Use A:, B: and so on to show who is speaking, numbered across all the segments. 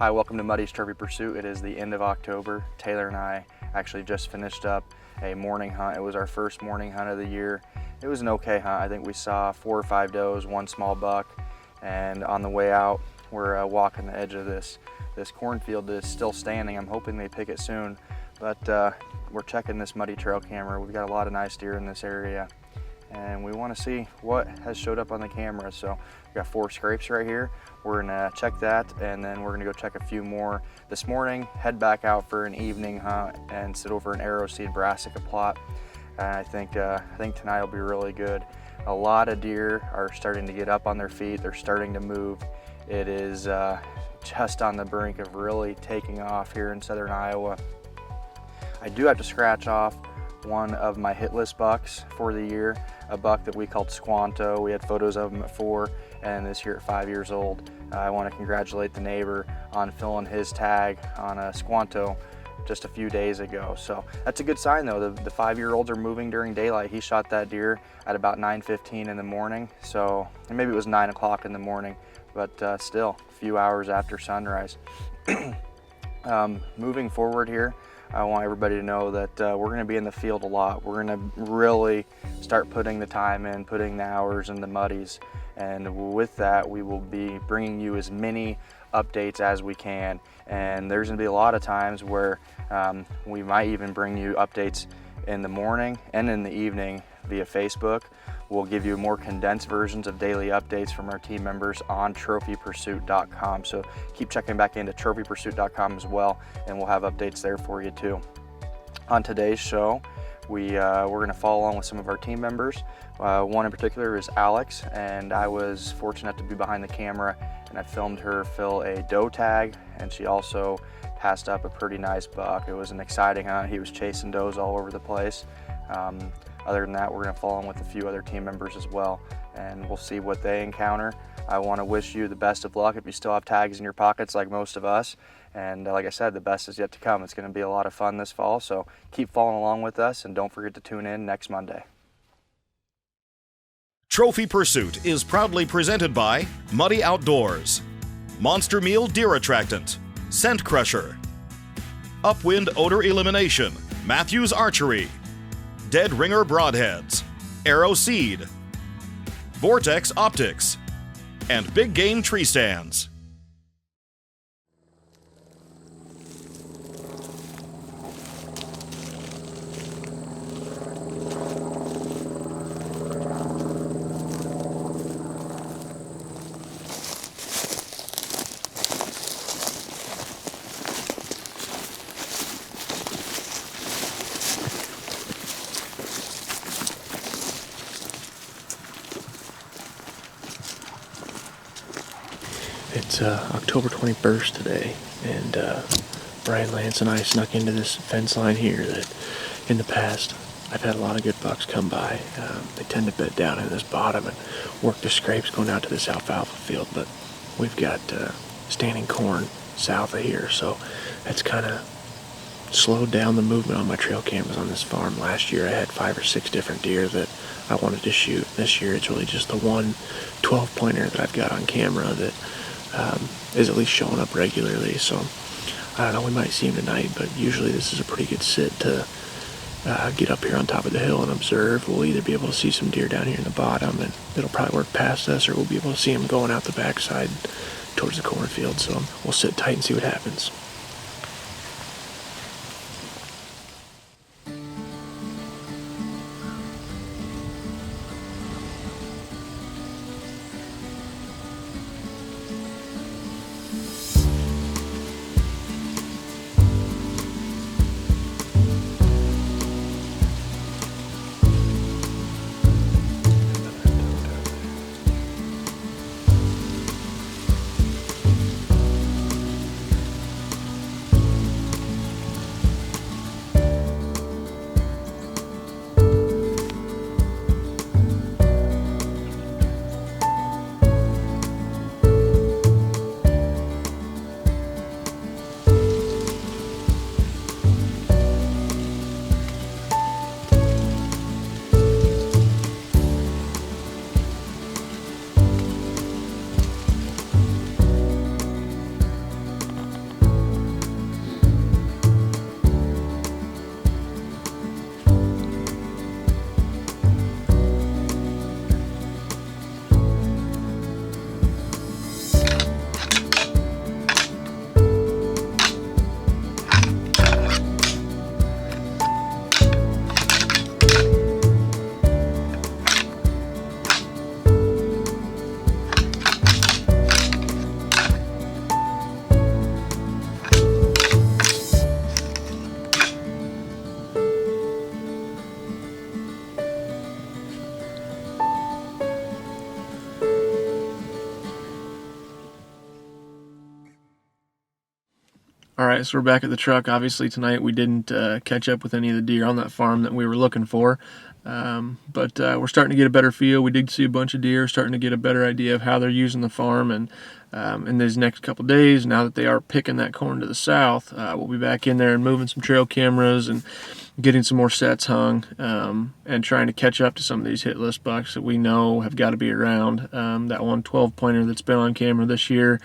A: Hi, welcome to Muddy's Trophy Pursuit. It is the end of October. Taylor and I actually just finished up a morning hunt. It was our first morning hunt of the year. It was an okay hunt. I think we saw 4 or 5 does, 1 small buck, and on the way out, we're walking the edge of this cornfield that is still standing. I'm hoping they pick it soon, but we're checking this muddy trail camera. We've got a lot of nice deer in this area, and we want to see what has showed up on the camera. So we've got 4 scrapes right here. We're gonna check that, and then we're gonna go check a few more this morning, head back out for an evening hunt and sit over an arrow seed brassica plot. And I think tonight will be really good. A lot of deer are starting to get up on their feet. They're starting to move. It is just on the brink of really taking off here in southern Iowa. I do have to scratch off one of my hit list bucks for the year, a buck that we called Squanto. We had photos of him at 4 and this year at 5 years old. I want to congratulate the neighbor on filling his tag on a Squanto just a few days ago. So that's a good sign though. The 5-year-olds are moving during daylight. He shot that deer at about 9:15 in the morning. So, and maybe it was 9 o'clock in the morning, but still a few hours after sunrise. Moving forward here, I want everybody to know that we're going to be in the field a lot. We're going to really start putting the time in, putting the hours in the muddies. And with that, we will be bringing you as many updates as we can. And there's going to be a lot of times where we might even bring you updates in the morning and in the evening via Facebook. We'll give you more condensed versions of daily updates from our team members on trophypursuit.com. So keep checking back into trophypursuit.com as well, and we'll have updates there for you too. On today's show, we're going to follow along with some of our team members. One in particular is Alex, and I was fortunate to be behind the camera, and I filmed her fill a doe tag, and she also passed up a pretty nice buck. It was an exciting hunt. He was chasing does all over the place. Other than that, we're going to follow on with a few other team members as well, and we'll see what they encounter. I want to wish you the best of luck if you still have tags in your pockets like most of us. And like I said, the best is yet to come. It's going to be a lot of fun this fall, so keep following along with us, and don't forget to tune in next Monday.
B: Trophy Pursuit is proudly presented by Muddy Outdoors, Monster Meal Deer Attractant, Scent Crusher, Upwind Odor Elimination, Matthews Archery, Dead Ringer Broadheads, Arrow Seed, Vortex Optics, and Big Game Tree Stands.
C: It's October 21st today, and Brian Lance and I snuck into this fence line here that in the past I've had a lot of good bucks come by. They tend to bed down in this bottom and work their scrapes going out to this alfalfa field, but we've got standing corn south of here, so that's kind of slowed down the movement on my trail cameras on this farm. Last year I had 5 or 6 different deer that I wanted to shoot. This year it's really just the one 12-pointer that I've got on camera that is at least showing up regularly. So I don't know, we might see him tonight, but usually this is a pretty good sit to get up here on top of the hill and observe. We'll either be able to see some deer down here in the bottom, and it'll probably work past us, or we'll be able to see them going out the backside towards the cornfield. So we'll sit tight and see what happens. All right, so we're back at the truck. Obviously tonight we didn't catch up with any of the deer on that farm that we were looking for, but we're starting to get a better feel. We did see a bunch of deer, starting to get a better idea of how they're using the farm, and in these next couple days, now that they are picking that corn to the south, we'll be back in there and moving some trail cameras and getting some more sets hung, and trying to catch up to some of these hit list bucks that we know have got to be around. That one 12-pointer that's been on camera this year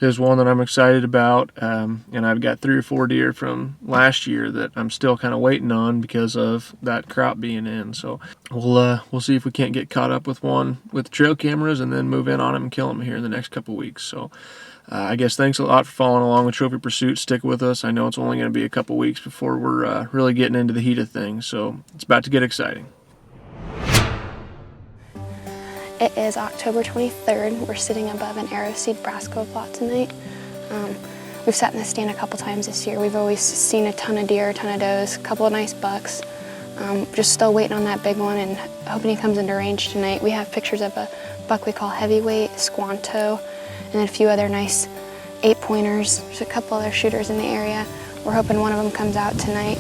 C: is one that I'm excited about, and I've got 3 or 4 deer from last year that I'm still kind of waiting on because of that crop being in. So we'll see if we can't get caught up with one with trail cameras and then move in on them and kill them here in the next couple weeks. So I guess thanks a lot for following along with Trophy Pursuit. Stick with us. I know it's only going to be a couple weeks before we're really getting into the heat of things, so it's about to get exciting.
D: It is October 23rd. We're sitting above an arrow seed brassica plot tonight. We've sat in the stand a couple times this year. We've always seen a ton of deer, a ton of does, a couple of nice bucks. Just still waiting on that big one and hoping he comes into range tonight. We have pictures of a buck we call heavyweight, Squanto, and then a few other nice 8-pointers. There's a couple other shooters in the area. We're hoping one of them comes out tonight.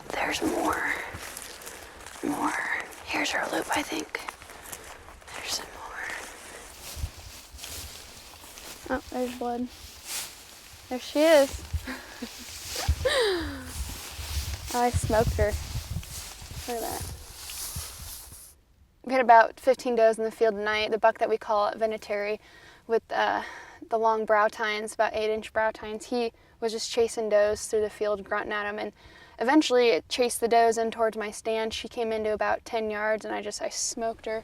D: There's more. Here's her loop, I think. There's some more. Oh, there's blood. There she is. Oh, I smoked her. Look at that. We had about 15 does in the field tonight. The buck that we call Venetary with the long brow tines, about 8-inch brow tines, he was just chasing does through the field, grunting at them, and eventually it chased the does in towards my stand. She came into about 10 yards and I smoked her.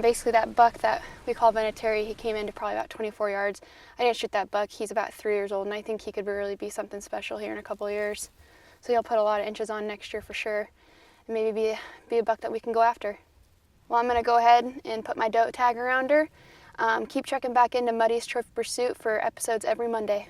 D: Basically that buck that we call Venetary, he came into probably about 24 yards. I didn't shoot that buck. He's about 3 years old and I think he could really be something special here in a couple of years. So he'll put a lot of inches on next year for sure, and maybe be a buck that we can go after. Well, I'm gonna go ahead and put my doe tag around her. Keep checking back into Muddy's Trophy Pursuit for episodes every Monday.